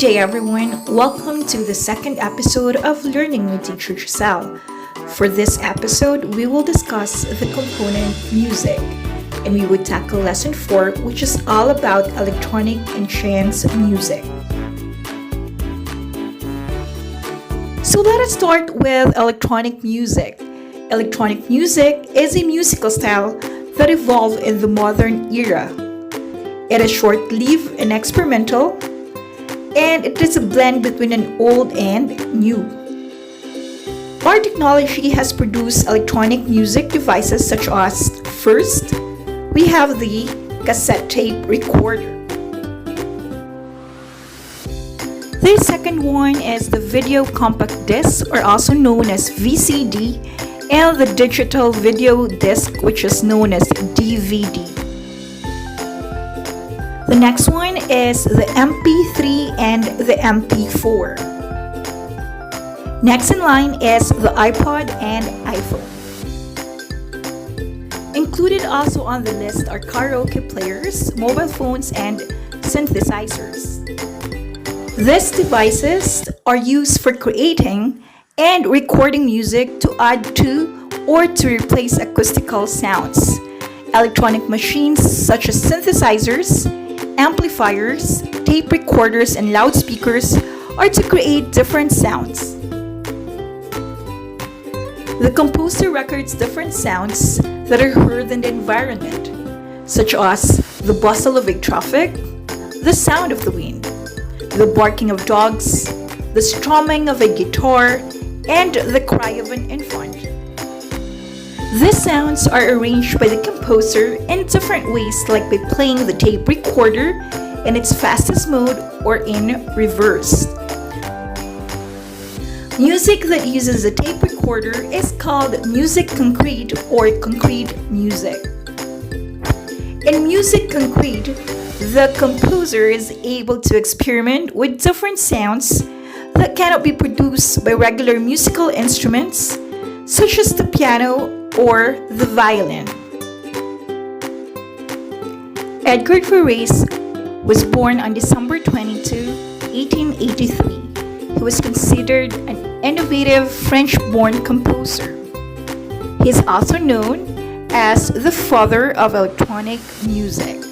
day, everyone. Welcome to the second episode of Learning with Teacher Giselle. For this episode, we will discuss the component music, and we would tackle lesson 4, which is all about electronic and trance music. So let us start with electronic music. Electronic music is a musical style that evolved in the modern era. It is short-lived and experimental, and it is a blend between an old and new. Our technology has produced electronic music devices such as, first, we have the cassette tape recorder. The second one is the video compact disc, or also known as VCD, and the digital video disc, which is known as DVD. The next one is the MP3 and the MP4. Next in line is the iPod and iPhone. Included also on the list are karaoke players, mobile phones, and synthesizers. These devices are used for creating and recording music to add to or to replace acoustical sounds. Electronic machines such as synthesizers, amplifiers, tape recorders, and loudspeakers are to create different sounds. The composer records different sounds that are heard in the environment, such as the bustle of a traffic, the sound of the wind, the barking of dogs, the strumming of a guitar, and the cry of an infant. These sounds are arranged by the composer in different ways, like by playing the tape recorder in its fastest mode or in reverse. Music that uses a tape recorder is called music concrete or concrete music. In music concrete, the composer is able to experiment with different sounds that cannot be produced by regular musical instruments, such as the piano or the violin. Edgard Varèse was born on December 22, 1883. He was considered an innovative French-born composer. He is also known as the father of electronic music.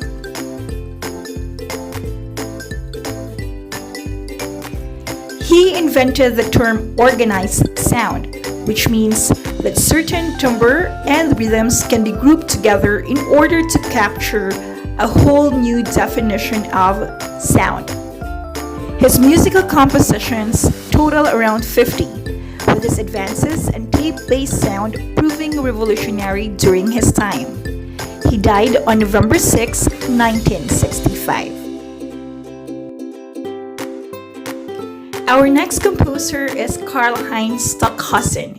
He invented the term organized sound, which means that certain timbre and rhythms can be grouped together in order to capture a whole new definition of sound. His musical compositions total around 50, with his advances in tape-based sound proving revolutionary during his time. He died on November 6, 1965. Our next composer is Karlheinz Stockhausen.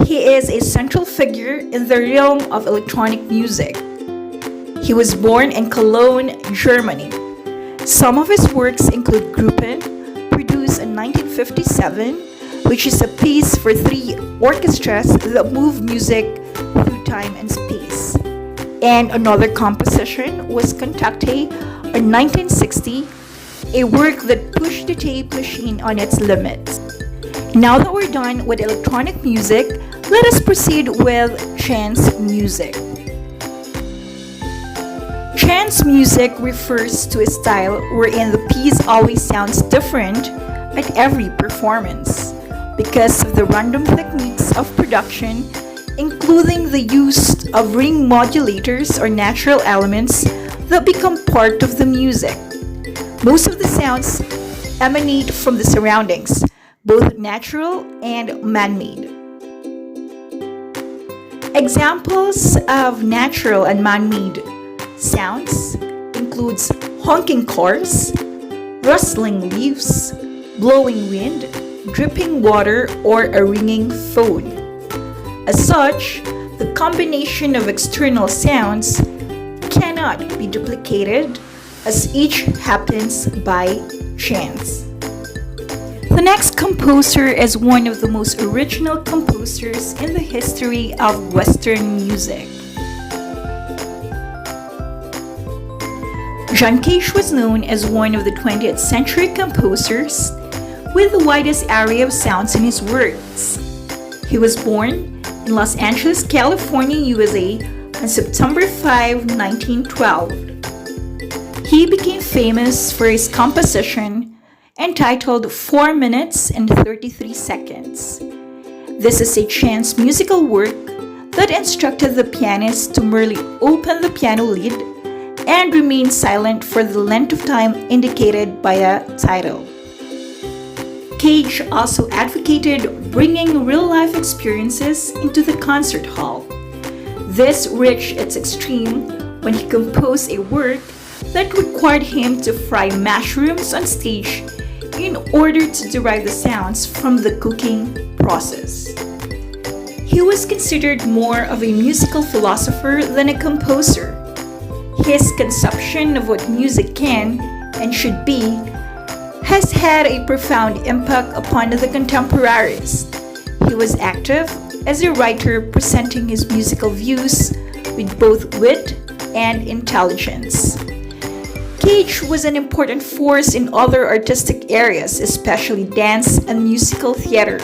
He is a central figure in the realm of electronic music. He was born in Cologne, Germany. Some of his works include Gruppen, produced in 1957, which is a piece for 3 orchestras that move music through time and space. And another composition was Cantate in 1960, a work that pushed the tape machine on its limits. Now that we're done with electronic music, let us proceed with trance music. Trance music refers to a style wherein the piece always sounds different at every performance because of the random techniques of production, including the use of ring modulators or natural elements that become part of the music. Most of the sounds emanate from the surroundings, both natural and man-made. Examples of natural and man-made sounds includes honking cars, rustling leaves, blowing wind, dripping water, or a ringing phone. As such, the combination of external sounds cannot be duplicated, as each happens by chance. The next composer is one of the most original composers in the history of Western music. John Cage was known as one of the 20th century composers with the widest array of sounds in his works. He was born in Los Angeles, California, USA on September 5, 1912. He became famous for his composition entitled 4 minutes and 33 seconds. This is a chance musical work that instructed the pianist to merely open the piano lid and remain silent for the length of time indicated by the title. Cage also advocated bringing real-life experiences into the concert hall. This reached its extreme when he composed a work that required him to fry mushrooms on stage in order to derive the sounds from the cooking process. He was considered more of a musical philosopher than a composer. His conception of what music can and should be has had a profound impact upon the contemporaries. He was active as a writer, presenting his musical views with both wit and intelligence. Cage was an important force in other artistic areas, especially dance and musical theater.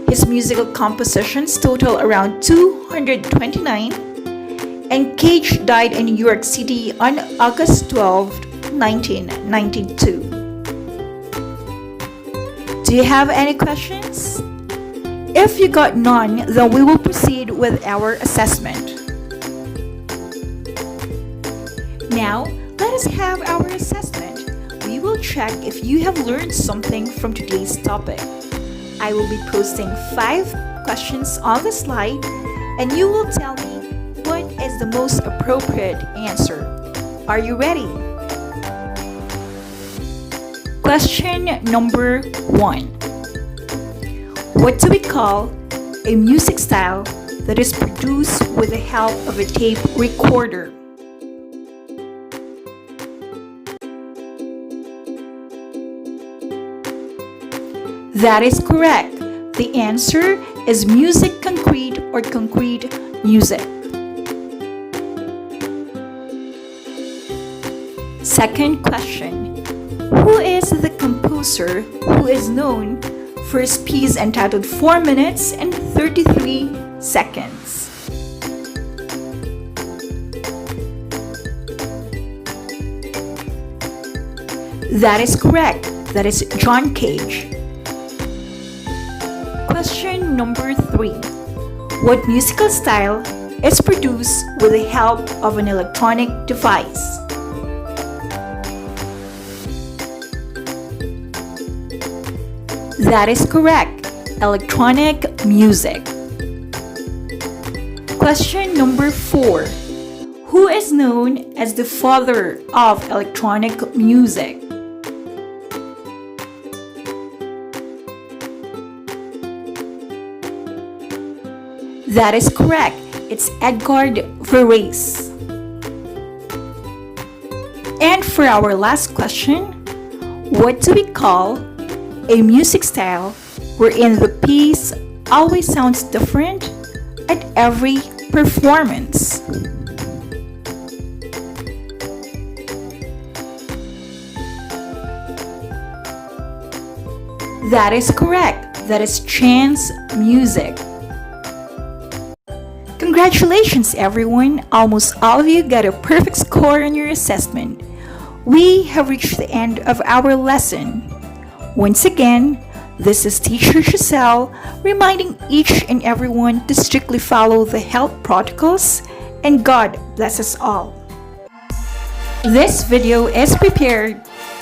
His musical compositions total around 229, and Cage died in New York City on August 12, 1992. Do you have any questions? If you got none, then we will proceed with our assessment. Now, let us have our assessment. We will check if you have learned something from today's topic. I will be posting 5 questions on the slide, and you will tell me what is the most appropriate answer. Are you ready? Question number 1. What do we call a music style that is produced with the help of a tape recorder? That is correct. The answer is music concrete or concrete music. Second question. Who is the composer who is known for his piece entitled 4 minutes and 33 seconds? That is correct. That is John Cage. Question number 3. What musical style is produced with the help of an electronic device? That is correct. Electronic music. Question number 4. Who is known as the father of electronic music? That is correct. It's Edgard Varèse. And for our last question, what do we call a music style wherein the piece always sounds different at every performance? That is correct. That is chance music. Congratulations, everyone! Almost all of you got a perfect score on your assessment. We have reached the end of our lesson. Once again, this is Teacher Giselle reminding each and everyone to strictly follow the health protocols, and God bless us all. This video is prepared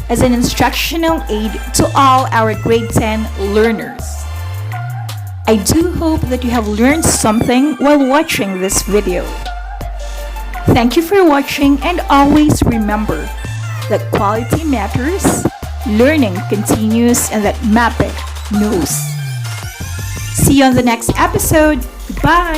as an instructional aid to all our grade 10 learners. I do hope that you have learned something while watching this video. Thank you for watching, and always remember that quality matters, learning continues, and that MAPEH knows. See you on the next episode. Goodbye!